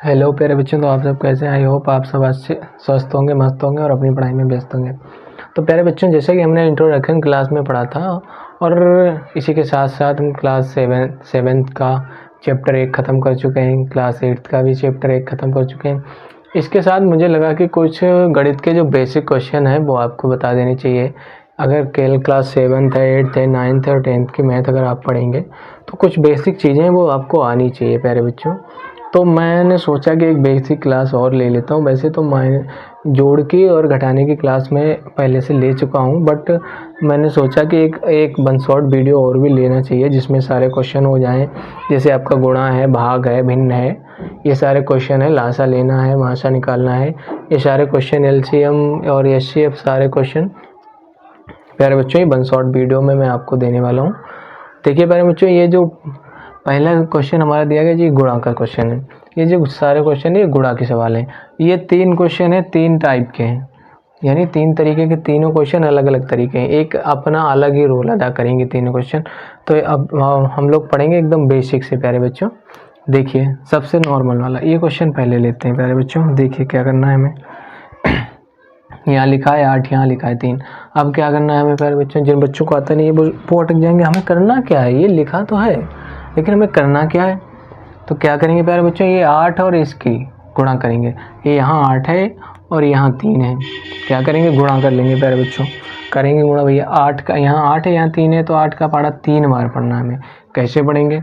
Hello प्यारे बच्चों, तो आप सब कैसे हैं? आई होप आप सब अच्छे स्वस्थ होंगे, मस्त होंगे और अपनी पढ़ाई में व्यस्त होंगे। तो प्यारे बच्चों, जैसा कि हमने इंट्रोडक्शन क्लास में पढ़ा था और इसी के साथ साथ हम क्लास सेवेंथ का चैप्टर 1 ख़त्म कर चुके हैं, क्लास 8 का भी चैप्टर 1 ख़त्म कर चुके हैं। इसके साथ मुझे लगा कि कुछ गणित के जो बेसिक क्वेश्चन हैं वो आपको बता देने चाहिए। अगर क्लास 7th है, 8th है, 9th है और 10th की मैथ अगर आप पढ़ेंगे तो कुछ बेसिक चीज़ें वो आपको आनी चाहिए प्यारे बच्चों। तो मैंने सोचा कि एक बेसिक क्लास और ले लेता हूँ। वैसे तो मैं जोड़ की और घटाने की क्लास में पहले से ले चुका हूँ, बट मैंने सोचा कि एक वन शॉट वीडियो और भी लेना चाहिए जिसमें सारे क्वेश्चन हो जाएं। जैसे आपका गुणा है, भाग है, भिन्न है, ये सारे क्वेश्चन है, लासा लेना है, महासा निकालना है, ये सारे क्वेश्चन, एलसीएम और एचसीएफ सारे क्वेश्चन प्यारे बच्चों ये वन शॉट वीडियो में मैं आपको देने वाला हूँ। देखिए प्यारे बच्चों, ये जो पहला क्वेश्चन हमारा दिया गया जी गुणा का क्वेश्चन है। ये जो सारे क्वेश्चन है ये गुणा के सवाल हैं। ये 3 क्वेश्चन है, 3 टाइप के हैं, यानी 3 तरीके के तीनों क्वेश्चन अलग अलग तरीके हैं। एक अपना अलग ही रोल अदा करेंगे तीनों क्वेश्चन। तो अब हम लोग पढ़ेंगे एकदम बेसिक से प्यारे बच्चों। देखिए सबसे नॉर्मल वाला ये क्वेश्चन पहले लेते हैं प्यारे बच्चों। देखिए क्या करना है हमें। यहाँ लिखा है 8, यहाँ लिखा है 3। अब क्या करना है हमें प्यारे बच्चों? जिन बच्चों को आता नहीं है वो अटक जाएंगे। हमें करना क्या है? ये लिखा तो है लेकिन हमें करना क्या है? तो क्या करेंगे प्यारे बच्चों, ये 8 और इसकी गुणा करेंगे। ये यहाँ 8 है और यहाँ 3 है, क्या करेंगे? गुणा कर लेंगे प्यारे बच्चों। करेंगे गुणा भैया। 8 का यहाँ 8 है, यहाँ 3 है, तो 8 का पहाड़ा 3 बार पढ़ना है हमें। कैसे पढ़ेंगे?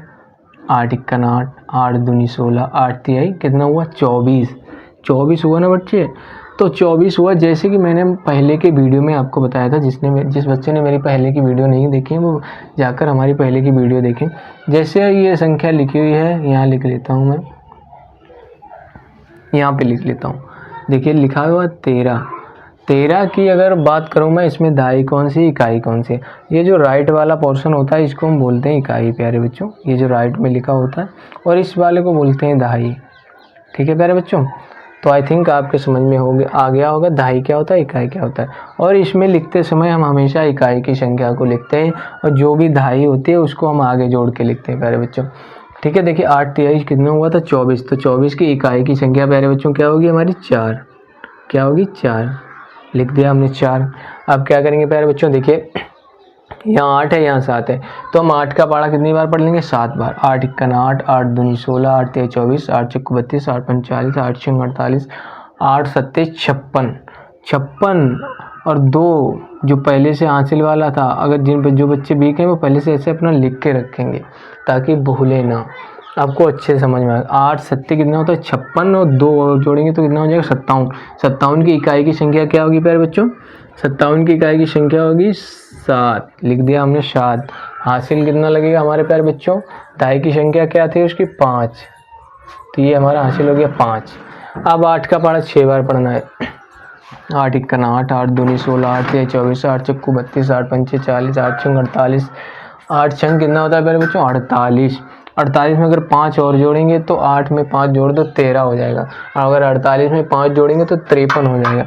8 × 8, 8 दूनी 16, 8 तिहाई कितना हुआ? 24। 24 हुआ ना बच्चे? तो 24 हुआ। जैसे कि मैंने पहले के वीडियो में आपको बताया था, जिस बच्चे ने मेरी पहले की वीडियो नहीं देखी है वो जाकर हमारी पहले की वीडियो देखें। जैसे ये संख्या लिखी हुई है, यहाँ लिख लेता हूँ मैं, यहाँ पे लिख लेता हूँ। देखिए लिखा हुआ 13। 13 की अगर बात करूँ मैं, इसमें दहाई कौन सी, इकाई कौन सी? ये जो राइट वाला पोर्शन होता है इसको हम बोलते हैं इकाई प्यारे बच्चों, ये जो राइट में लिखा होता है, और इस वाले को बोलते हैं दहाई। ठीक है प्यारे बच्चों, तो आई थिंक आपके समझ में आ गया होगा दहाई क्या होता है, इकाई क्या होता है। और इसमें लिखते समय हम हमेशा इकाई की संख्या को लिखते हैं और जो भी दहाई होती है उसको हम आगे जोड़ के लिखते हैं प्यारे बच्चों। ठीक है, देखिए 8 तिहाई कितना हुआ था? 24। तो 24 की इकाई की संख्या प्यारे बच्चों क्या होगी हमारी? 4। क्या होगी? 4। लिख दिया हमने 4। अब क्या करेंगे प्यारे बच्चों? देखिए यहाँ 8 है, यहाँ 7 है, तो हम 8 का पहाड़ा कितनी बार पढ़ लेंगे? 7 बार। 8 × 8, 8 दूनी 16, 8 तिहाई 24, 8 चौको 32, 8 पंच 40, 8 छंग 48, 8 सत्ते 56। 56 और 2 जो पहले से हासिल वाला था, अगर जो बच्चे वीक हैं वो पहले से ऐसे अपना लिख के रखेंगे ताकि भूले ना, आपको अच्छे से समझ में आए। 8 सत्ते कितना होता है? 56 और 2 जोड़ेंगे तो कितना हो जाएगा? 57। 57 की इकाई की संख्या क्या होगी प्यारे बच्चों? 57 की इकाई की संख्या होगी 7। लिख दिया हमने 7। हासिल कितना लगेगा हमारे प्यारे बच्चों? दहाई की संख्या क्या थी उसकी? 5। तो ये हमारा हासिल हो गया 5। अब 8 का पहाड़ा 6 बार पढ़ना है। 8 × 8, 8 दूनी 16, 8 तिहाई 24, 8 चौको 32, 8 पंचे 40, 8 छंग 48, 8 छंग कितना होता है प्यारे बच्चों? 48। 48 में अगर 5 और जोड़ेंगे तो 8 में 5 जोड़ दो 13 हो जाएगा, और अगर 48 में 5 जोड़ेंगे तो 53 हो जाएगा।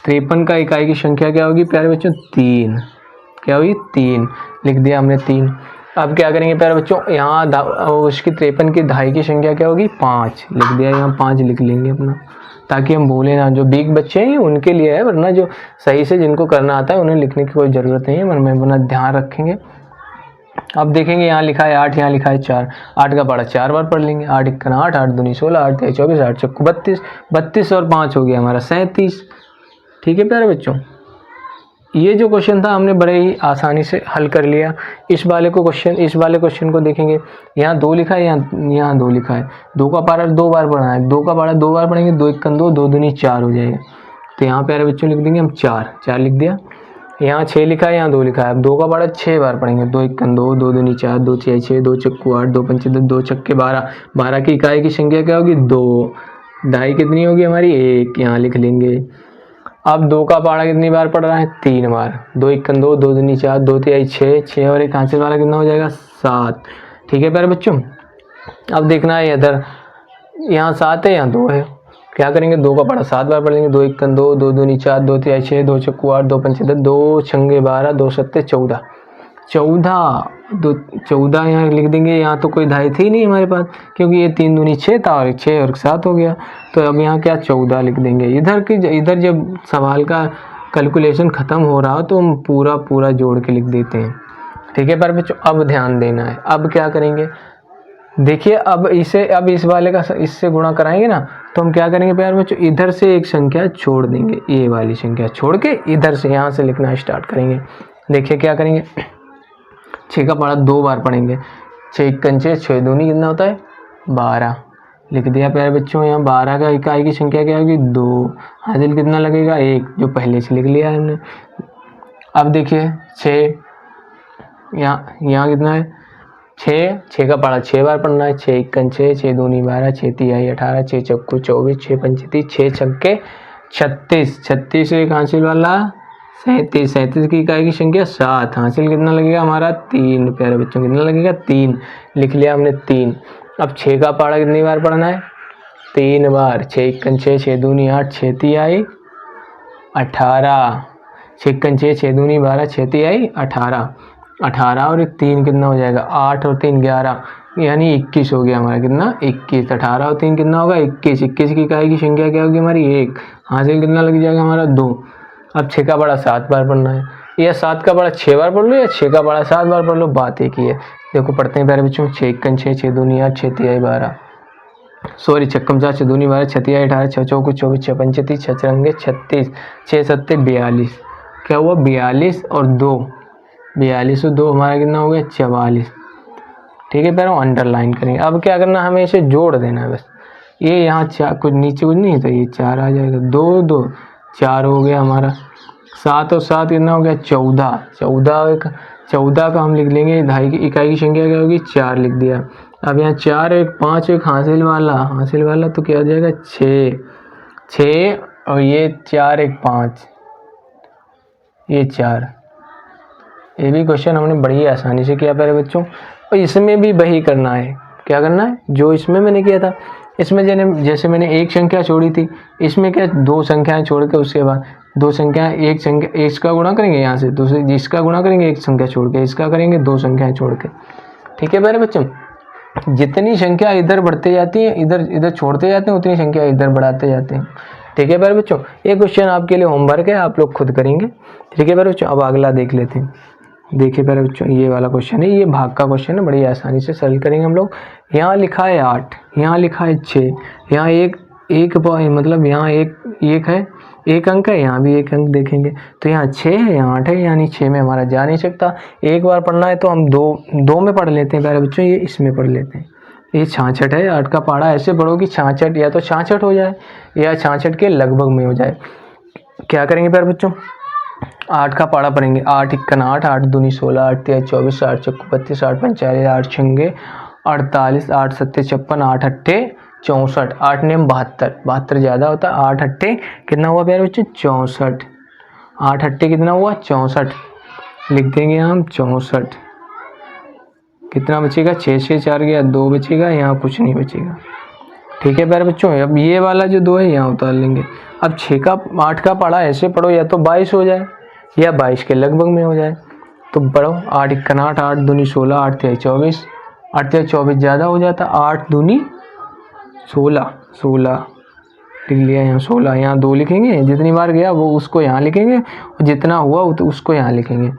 53 का इकाई की संख्या क्या होगी प्यारे बच्चों? 3। क्या होगी? 3। लिख दिया हमने 3। अब क्या करेंगे प्यारे बच्चों? यहाँ उसकी 53 की दहाई की संख्या क्या होगी? 5। लिख दिया, यहाँ 5 लिख लेंगे अपना, ताकि हम भूले ना। जो वीक बच्चे हैं उनके लिए है, वरना जो सही से जिनको करना आता है उन्हें लिखने की कोई ज़रूरत नहीं है, वरना ध्यान रखेंगे। अब देखेंगे यहाँ लिखा है 8, यहाँ लिखा है 4। 8 का पहाड़ा 4 बार पढ़ लेंगे। 8 × 8, 8 दूनी 16, 8 तिहाई 24, 8 चौको 32, 32 और 5 हो गया हमारा 37। ठीक है प्यारे बच्चों, ये जो क्वेश्चन था हमने बड़े ही आसानी से हल कर लिया। इस वाले क्वेश्चन को देखेंगे, यहाँ 2 लिखा है, यहाँ 2 लिखा है। 2 का पहाड़ा 2 बार पढ़ना है। 2 का पहाड़ा 2 बार पढ़ेंगे, 2 × 2, 2 दूनी 4 हो जाएगा। तो यहाँ प्यारे बच्चों लिख देंगे हम 4 लिख दिया। यहाँ 6 लिखा है, यहाँ 2 लिखा है। अब 2 का पहाड़ा 6 बार पढ़ेंगे। 2 × 2, 2 दूनी 4, 2 तिहाई 6, 2 चौको 8, 2 पंचे 10, 2 छक्के 12। 12 की इकाई की संख्या क्या होगी? 2। दहाई कितनी होगी हमारी? 1। यहाँ लिख लेंगे। अब 2 का पहाड़ा कितनी बार पढ़ रहा है? 3 बार। 2 × 2, 2 दूनी 4, 2 तिहाई 6, 6 और 1 हासिल वाला कितना हो जाएगा? 7। ठीक है प्यारे बच्चों, अब देखना है इधर, यहाँ 7 है, यहाँ 2 है। क्या करेंगे? 2 का पहाड़ा 7 बार पढ़ेंगे। 2 × 2, 2 दूनी 4, 2 तिहाई 6, 2 चौको 8, 2 पंचे 10, 2 छंगे 12, 2 सत्ते 14। 14 दो 14 यहाँ लिख देंगे। यहाँ तो कोई धाई थी नहीं हमारे पास, क्योंकि ये 3 दूनी 6 था और 6 और 7 हो गया। तो अब यहाँ क्या 14 लिख देंगे। इधर जब सवाल का कैलकुलेशन ख़त्म हो रहा हो तो हम पूरा जोड़ के लिख देते हैं, ठीक है। पर बच्चों अब ध्यान देना है, अब क्या करेंगे, देखिए अब इस वाले का इससे गुणा कराएंगे ना, तो हम क्या करेंगे प्यारे बच्चों, इधर से एक संख्या छोड़ देंगे, ये वाली संख्या छोड़ के इधर से यहाँ से लिखना स्टार्ट करेंगे। देखिए क्या करेंगे, 6 का पढ़ा 2 बार पढ़ेंगे। 6 1 6, 6 दूनी कितना होता है 12 लिख दिया प्यारे बच्चों। यहाँ 12 का इकाई की संख्या क्या होगी 2, हासिल कितना लगेगा 1, जो पहले से लिख लिया है हमने। अब देखिए 6 यहाँ कितना है 6 का पढ़ा 6 बार पढ़ना है। 6 1 6, 6 दूनी 12, 6 तिहाई 18, 6 चौको 24, 6 पंचे 30, 6 छक्के 36, 36 एक हासिल वाला 37, 37 की इकाई की संख्या 7, हासिल कितना लगेगा हमारा 3 प्यारे बच्चों, कितना लगेगा 3 लिख लिया हमने 3। अब 6 का पढ़ा कितनी बार पढ़ना है 3 बार। 6 1 6, 6 दूनी 8, 6 तिहाई 18, 6 1 6, 6 दूनी 12, 6 तिहाई 18, 18 और 3 कितना हो जाएगा 8 और 3 11, यानी 21 हो गया हमारा, कितना 21। 18 और 3 कितना होगा 21, 21 की इकाई की संख्या क्या होगी हमारी 1, हासिल कितना लग जाएगा हमारा 2। अब 6 का बड़ा 7 बार पढ़ना है, या 7 का बड़ा 6 बार पढ़ लो या 6 का बड़ा 7 बार पढ़ लो, बात एक ही है। देखो पढ़ते हैं प्यारे बच्चों, 6 1 6, 6 दूनी 8, 6 तिहाई 12, सॉरी 6 4, 6 दूनी 12, 6 तिहाई 18, 6 चौको 24, 6 पंचे 30, 6 चरंगे 36, 6 7 42, क्या हुआ 42 और 2, 42 और 2 हमारा कितना हो गया 44, ठीक है प्यारों, अंडरलाइन करेंगे। अब क्या करना हमें इसे जोड़ देना है बस, ये यहाँ कुछ नीचे कुछ नहीं तो ये 4 आ जाएगा, 2 2 4 हो गया हमारा। 7 और 7 कितना हो गया 14, 14 का हम लिख लेंगे इकाई की संख्या क्या होगी 4 लिख दिया। अब यहाँ 4 1 5 एक हासिल वाला तो क्या हो जाएगा 6 और ये 4 1 5, ये 4। ये भी क्वेश्चन हमने बड़ी आसानी से किया प्यारे बच्चों। और इसमें भी वही करना है, क्या करना है जो इसमें मैंने किया था। इसमें जैसे मैंने एक संख्या छोड़ी थी, इसमें क्या 2 संख्याएं छोड़ के उसके बाद 2 संख्याएं, एक संख्या इसका गुणा करेंगे यहाँ से, दूसरे जिसका गुणा करेंगे एक संख्या छोड़ के, इसका करेंगे 2 संख्याएं छोड़ के, ठीक है प्यारे बच्चों। जितनी संख्या इधर बढ़ते जाती है इधर छोड़ते जाते हैं, उतनी संख्या इधर बढ़ाते जाते हैं, ठीक है प्यारे बच्चों। ये क्वेश्चन आपके लिए होमवर्क है, आप लोग खुद करेंगे, ठीक है प्यारे बच्चों। अब अगला देख लेते हैं। देखिए प्यारे बच्चों, ये वाला क्वेश्चन है, ये भाग का क्वेश्चन है, बड़ी आसानी से सॉल्व करेंगे हम लोग। यहाँ लिखा है 8, यहाँ लिखा है 6, यहाँ एक मतलब यहाँ एक है, एक अंक है, यहाँ भी एक अंक देखेंगे, तो यहाँ 6 है, यहाँ 8 है, यानी 6 में हमारा जा नहीं सकता। एक बार पढ़ना है तो हम दो में पढ़ लेते हैं प्यारे बच्चों, ये इसमें पढ़ लेते हैं। ये 66 है, 8 का पहाड़ा ऐसे पढ़ो कि 66 या तो 66 हो जाए या 66 के लगभग में हो जाए। क्या करेंगे प्यारे बच्चों, 8 का पहाड़ा पढ़ेंगे, 8 1 8, 8 दूनी 16, 8 तिहाई 24, 8 चौको 32, 8 पंचे 8 छंगे 48, 8 7 56, 8 अट्ठे 64, 8 नेम 72 ज़्यादा होता है, 8 अट्ठे कितना हुआ प्यारे बच्चों 64, 8 अट्ठे कितना हुआ 64 लिख देंगे हम 64। कितना बचेगा 6 6 4 गया 2 बचेगा, यहाँ कुछ नहीं बचेगा, ठीक है प्यारे बच्चों। अब ये वाला जो 2 है यहाँ उतार लेंगे। अब 8 का पढ़ा ऐसे पढ़ो, या तो 22 हो जाए या 22 के लगभग में हो जाए, तो पढ़ो 8 1 8, 8 दूनी 16, 8 तिहाई 24, 8 तिहाई 24 ज़्यादा हो जाता, 8 दूनी 16 लिख लिया यहाँ 16, यहाँ 2 लिखेंगे, जितनी बार गया वो उसको यहाँ लिखेंगे और जितना हुआ उसको यहाँ लिखेंगे।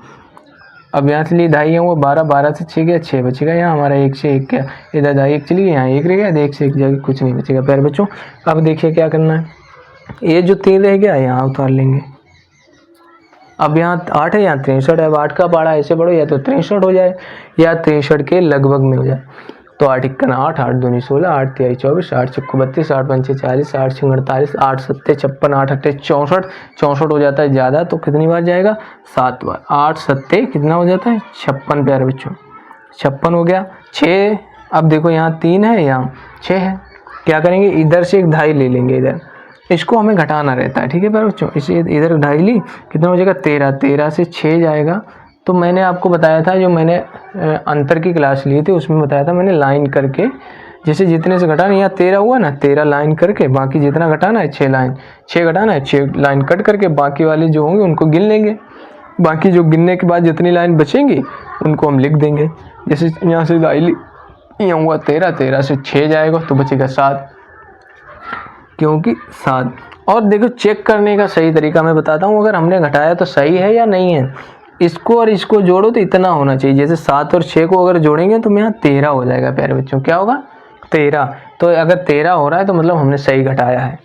अब यहाँ से लिए दाई है वो 12 से 6 गया 6 बचेगा, यहाँ हमारा 1 से 1 क्या इधर दाई 1 चली गई, यहाँ 1 रह गया, 1 से 1 जगह कुछ नहीं बचेगा प्यारे बच्चों। अब देखिए क्या करना है, ये जो 3 रह गया यहाँ उतार लेंगे। अब यहाँ 8 है, यहाँ 63 है। अब 8 का पहाड़ा ऐसे पढ़ो, या तो 63 हो जाए या 63 के लगभग में हो जाए, तो 8 1 8, 8 दूनी 16, 8 तिहाई 24, 8 चौको 32, 8 पंचे 40, 8 छंग 48, 8 7 56, 8 अट्ठे 64 हो जाता है ज़्यादा, तो कितनी बार जाएगा 7 बार। 8 7 कितना हो जाता है 56 प्यारे बच्चों, 56 हो गया। 6 अब देखो यहाँ 3 है, यहाँ 6 है, क्या करेंगे इधर से एक धाई ले लेंगे, इधर इसको हमें घटाना रहता है, ठीक है प्यारे बच्चों। इसे इधर ढाई ली, कितना हो जाएगा 13 से 6 जाएगा। तो मैंने आपको बताया था, जो मैंने अंतर की क्लास ली थी उसमें बताया था मैंने लाइन करके, जैसे जितने से घटाना, यहाँ 13 हुआ ना, 13 लाइन करके बाकी जितना घटाना है 6 घटाना है, 6 लाइन कट करके बाकी वाले जो होंगे उनको गिन लेंगे। बाकी जो गिनने के बाद जितनी लाइन बचेंगी उनको हम लिख देंगे। जैसे यहाँ से दाई यहाँ हुआ 13, 13 से 6 जाएगा तो बचेगा 7, क्योंकि 7। और देखो चेक करने का सही तरीका मैं बताता हूँ, अगर हमने घटाया तो सही है या नहीं है। इसको और इसको जोड़ो तो इतना होना चाहिए, जैसे 7 और 6 को अगर जोड़ेंगे तो यहाँ 13 हो जाएगा प्यारे बच्चों। क्या होगा? 13। तो अगर 13 हो रहा है तो मतलब हमने सही घटाया है।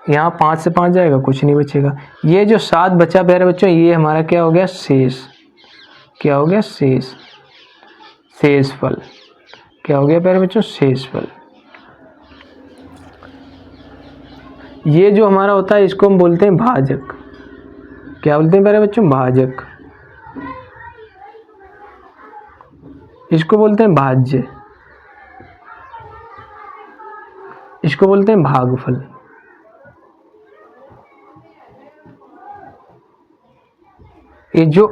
यहाँ 5 से 5 जाएगा, कुछ नहीं बचेगा। ये जो 7 बचा प्यारे बच्चों, ये हमारा क्या हो गया? शेष। क्या हो गया? शेष। शेषफल। क्या हो गया प्यारे बच्चों? शेषफल। ये जो हमारा होता है इसको हम बोलते हैं भाजक। क्या बोलते हैं प्यारे बच्चों? भाजक। इसको बोलते हैं भाज्य। इसको बोलते हैं भागफल। ये जो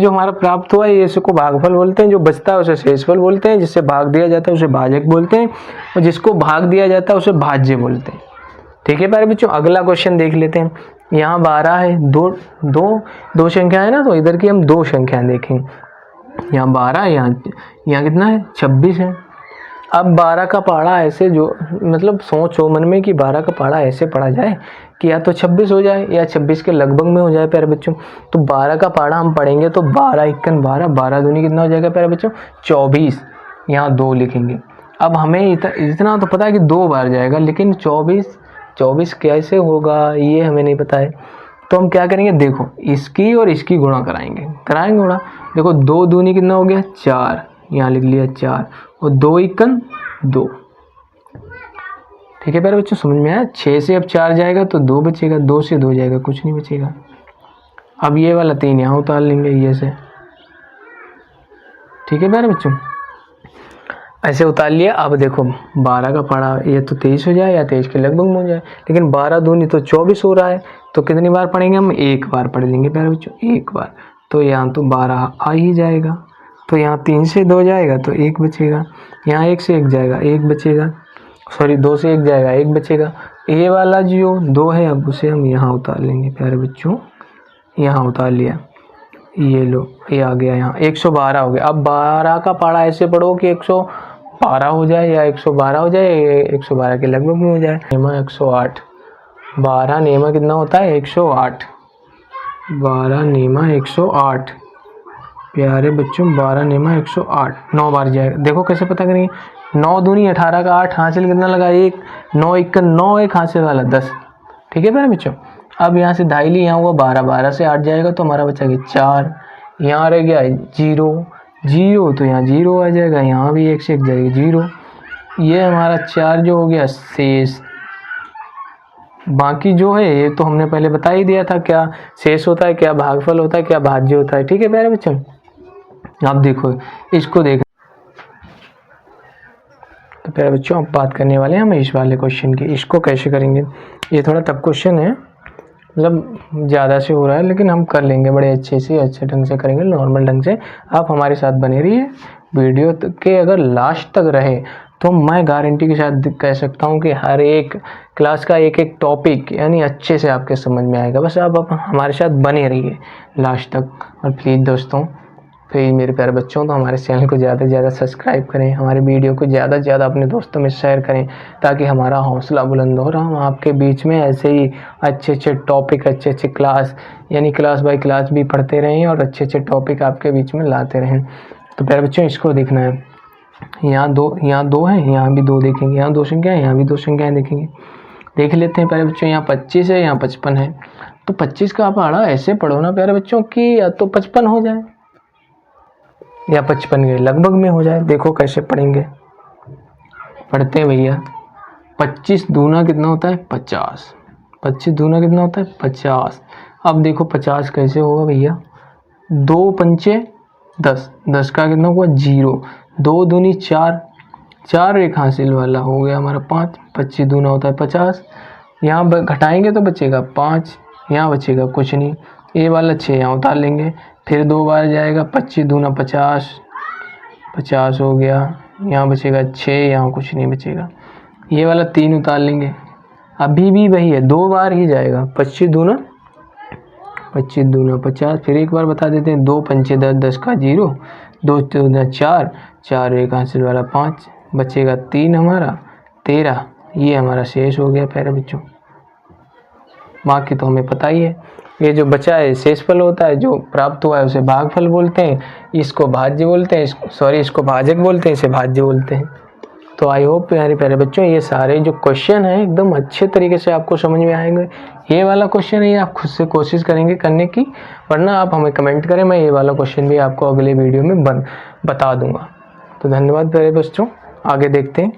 हमारा प्राप्त हुआ है इसको भागफल बोलते हैं, जो बचता है उसे शेषफल बोलते हैं, जिससे भाग दिया जाता है उसे भाजक बोलते हैं, और जिसको भाग दिया जाता है उसे भाज्य बोलते हैं। ठीक है प्यारे बच्चों, अगला क्वेश्चन देख लेते हैं। यहाँ 12 है, दो संख्या है ना, तो इधर की हम 2 संख्याएं देखें। यहाँ 12, यहाँ कितना है? 26 है। अब 12 का पहाड़ा ऐसे जो मतलब सोचो मन में कि 12 का पहाड़ा ऐसे पढ़ा जाए कि या तो 26 हो जाए या 26 के लगभग में हो जाए प्यारे बच्चों। तो 12 का पहाड़ा हम पढ़ेंगे तो 12 इक्कन 12, 12 दूनी कितना हो जाएगा प्यारे बच्चों? 24। यहाँ 2 लिखेंगे। अब हमें इतना तो पता है कि 2 बार जाएगा, लेकिन 24 कैसे होगा ये हमें नहीं पता है। तो हम क्या करेंगे? देखो इसकी और इसकी गुणा कराएंगे गुणा। देखो 2 दूनी कितना हो गया? 4। यहाँ लिख लिया 4, और 2 इक्कन 2। ठीक है प्यारे बच्चों, समझ में आया? 6 से अब 4 जाएगा तो 2 बचेगा, 2 से 2 जाएगा, कुछ नहीं बचेगा। अब ये वाला 3 यहाँ उतार लेंगे ये से। ठीक है प्यारे बच्चों, ऐसे उतार लिया। अब देखो 12 का पहाड़ा ये तो 23 हो जाए या 23 के लगभग में हो जाए, लेकिन 12 दूनी तो 24 हो रहा है। तो कितनी बार पढ़ेंगे हम? 1 बार पढ़ लेंगे प्यारे बच्चों, 1 बार। तो यहाँ तो 12 आ ही जाएगा। तो यहाँ 3 से 2 जाएगा तो 1 बचेगा। यहाँ 1 से 1 जाएगा, 1 बचेगा। सॉरी 2 से 1 जाएगा, 1 बचेगा। ये वाला जो 2 है अब उसे हम यहाँ उतार लेंगे प्यारे बच्चों। यहाँ उतार लिया, ये लो ये आ गया यहाँ 112 हो गया। अब 12 का पहाड़ा ऐसे पढ़ो कि 112 हो जाए या 112 हो जाए, 112 के लगभग में हो जाए। नेमा 108, 12 नेमा कितना होता है? 108। 12 नेमा 108 प्यारे बच्चों, 12 नेमा 108, 9 बार जाएगा। देखो कैसे पता करेंगे? 9 दूनी 18 का 8, हासिल कितना लगा? 1। 9 इक्कन 9, 1 हासिल वाला 10। ठीक है प्यारे बच्चों, अब यहाँ से ढाई ली, यहाँ हुआ 12, 12 से 8 जाएगा तो हमारा बचा गया 4। यहाँ रह गया 0, तो यहाँ 0 आ जाएगा। यहाँ भी 1 से 1 जाएगा 0। ये हमारा 4 जो हो गया शेष। बाकी जो है ये तो हमने पहले बता ही दिया था, क्या शेष होता है, क्या भागफल होता है, क्या भाज्य होता है। ठीक है प्यारे बच्चों, आप देखो इसको देख। तो प्यारे बच्चों अब बात करने वाले हैं हम इस वाले क्वेश्चन की। इसको कैसे करेंगे? ये थोड़ा टफ क्वेश्चन है, मतलब ज़्यादा से हो रहा है, लेकिन हम कर लेंगे बड़े अच्छे ढंग से करेंगे, नॉर्मल ढंग से। आप हमारे साथ बने रहिए वीडियो के, अगर लास्ट तक रहे तो मैं गारंटी के साथ कह सकता हूँ कि हर एक क्लास का एक एक टॉपिक यानी अच्छे से आपके समझ में आएगा। बस आप हमारे साथ बने रहिए लास्ट तक। और प्लीज़ दोस्तों, फिर मेरे प्यारे बच्चों, तो हमारे चैनल को ज़्यादा से ज़्यादा सब्सक्राइब करें, हमारे वीडियो को ज़्यादा से ज़्यादा अपने दोस्तों में शेयर करें, ताकि हमारा हौसला बुलंद हो। और हम आपके बीच में ऐसे ही अच्छे टॉपिक, अच्छे क्लास यानी क्लास बाय क्लास भी पढ़ते रहें और अच्छे टॉपिक आपके बीच में लाते रहें। तो प्यारे बच्चों इसको देखना है। यहाँ 2 है, यहाँ भी 2 देखेंगे, यहाँ 2 संख्याएँ, यहाँ भी 2 संख्याएँ देखेंगे। देख लेते हैं प्यारे बच्चों। यहाँ 25 है, यहाँ 55 है। तो 25 का पहाड़ा ऐसे पढ़ो ना प्यारे बच्चों कि या तो 55 हो जाए या 55 के लगभग में हो जाए। देखो कैसे पढ़ेंगे, पढ़ते हैं भैया। 25 दूना कितना होता है? 50। 25 दूना कितना होता है? 50। अब देखो 50 कैसे होगा भैया? 2 पंचे 10, 10 का कितना हुआ? 0। 2 दूनी 4, 4 एक हासिल वाला हो गया हमारा 5। 25 दूना होता है 50। यहाँ घटाएंगे तो बचेगा 5, यहाँ बचेगा कुछ नहीं। ये वाला 6 यहाँ उतार लेंगे, फिर 2 बार जाएगा। 25 दूना 50, 50 हो गया। यहाँ बचेगा 6, यहाँ कुछ नहीं बचेगा। ये वाला 3 उतार लेंगे, अभी भी वही है, 2 बार ही जाएगा। 25 दूना 50, फिर एक बार बता देते हैं। 2 पंचे 10, 10 का 0, 2 चौदह 4, 4 एक हासिल वाला 5, बचेगा 3 हमारा 13, ये हमारा शेष हो गया प्यारे बच्चों। बाकी तो हमें पता ही है, ये जो बचा है शेषफल होता है, जो प्राप्त हुआ है उसे भागफल बोलते हैं, इसको भाज्य बोलते हैं, इसको भाजक बोलते हैं, इसे भाज्य बोलते हैं। तो आई होप प्यारे प्यारे बच्चों ये सारे जो क्वेश्चन हैं एकदम अच्छे तरीके से आपको समझ में आएंगे। ये वाला क्वेश्चन है आप खुद से कोशिश करेंगे करने की, वरना आप हमें कमेंट करें, मैं ये वाला क्वेश्चन भी आपको अगले वीडियो में बता दूंगा। तो धन्यवाद प्यारे बच्चों, आगे देखते हैं।